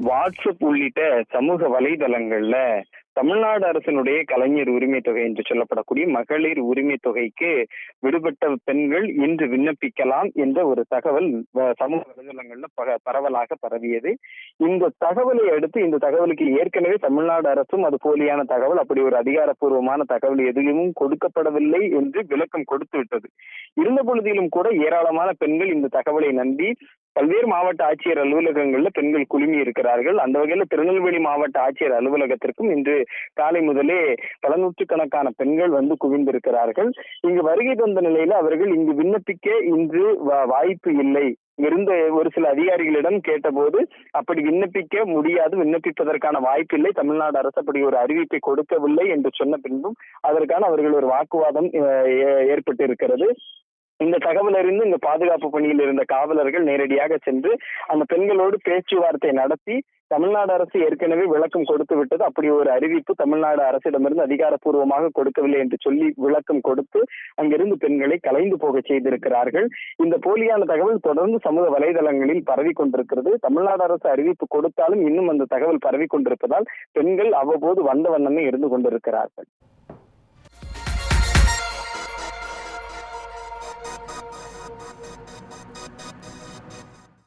WhatsApp உள்ளிட்ட சமூக வலைதளங்கள்ல தமிழ்நாடு அரசினுடைய கலைஞர் உரிமை தொகை என்று சொல்லப்படக்கூடிய மகளிர் உரிமை தொகைக்கு விடுபட்ட பெண்கள் இன்று விண்ணப்பிக்கலாம் என்ற ஒரு தகவல் சமூக வலைதளங்கள்ல பரவலாக பரவியது. இந்த தகவலை அடுத்து இந்த தகவலுக்கு ஏற்கனவே தமிழ்நாடு அரசும் அது போலியான தகவல், அப்படி ஒரு அதிகாரப்பூர்வமான தகவல் எதுவும் கொடுக்கப்படவில்லை என்று விளக்கம் கொடுத்து விட்டது. இருந்த பொழுதிலும் கூட ஏராளமான பெண்கள் இந்த தகவலை நம்பி பல்வேறு மாவட்ட ஆட்சியர் அலுவலகங்கள்ல பெண்கள் குழுமி இருக்கிறார்கள். அந்த வகையில திருநெல்வேலி மாவட்ட ஆட்சியர் அலுவலகத்திற்கும் இன்று காலை முதலே பல நூற்றுக்கணக்கான பெண்கள் வந்து குவிந்திருக்கிறார்கள். இங்கு வருகை தந்த நிலையில அவர்கள் இங்கு விண்ணப்பிக்க இன்று வாய்ப்பு இல்லை. இருந்த ஒரு சில அதிகாரிகளிடம் கேட்டபோது அப்படி விண்ணப்பிக்க முடியாது, விண்ணப்பிப்பதற்கான வாய்ப்பு இல்லை, தமிழ்நாடு அரசு அப்படி ஒரு அறிவிப்பை கொடுக்கவில்லை என்று சொன்ன பின்பும் அதற்கான அவர்கள் ஒரு வாக்குவாதம் ஏற்பட்டு இருக்கிறது. இந்த தகவல் அறிந்து இந்த பாதுகாப்பு பணியில் இருந்த காவலர்கள் நேரடியாக சென்று அந்த பெண்களோடு பேச்சுவார்த்தை நடத்தி தமிழ்நாடு அரசு ஏற்கனவே விளக்கம் கொடுத்து விட்டது, அப்படி ஒரு அறிவிப்பு தமிழ்நாடு அரசிடமிருந்து அதிகாரப்பூர்வமாக கொடுக்கவில்லை என்று சொல்லி விளக்கம் கொடுத்து அங்கிருந்து பெண்களை கலைந்து போக செய்திருக்கிறார்கள். இந்த போலியான தகவல் தொடர்ந்து சமூக வலைதளங்களில் பரவி கொண்டிருக்கிறது. தமிழ்நாடு அரசு அறிவிப்பு கொடுத்தாலும் இன்னும் அந்த தகவல் பரவி கொண்டிருப்பதால் பெண்கள் அவ்வப்போது வந்த வண்ணமே இருந்து கொண்டிருக்கிறார்கள்.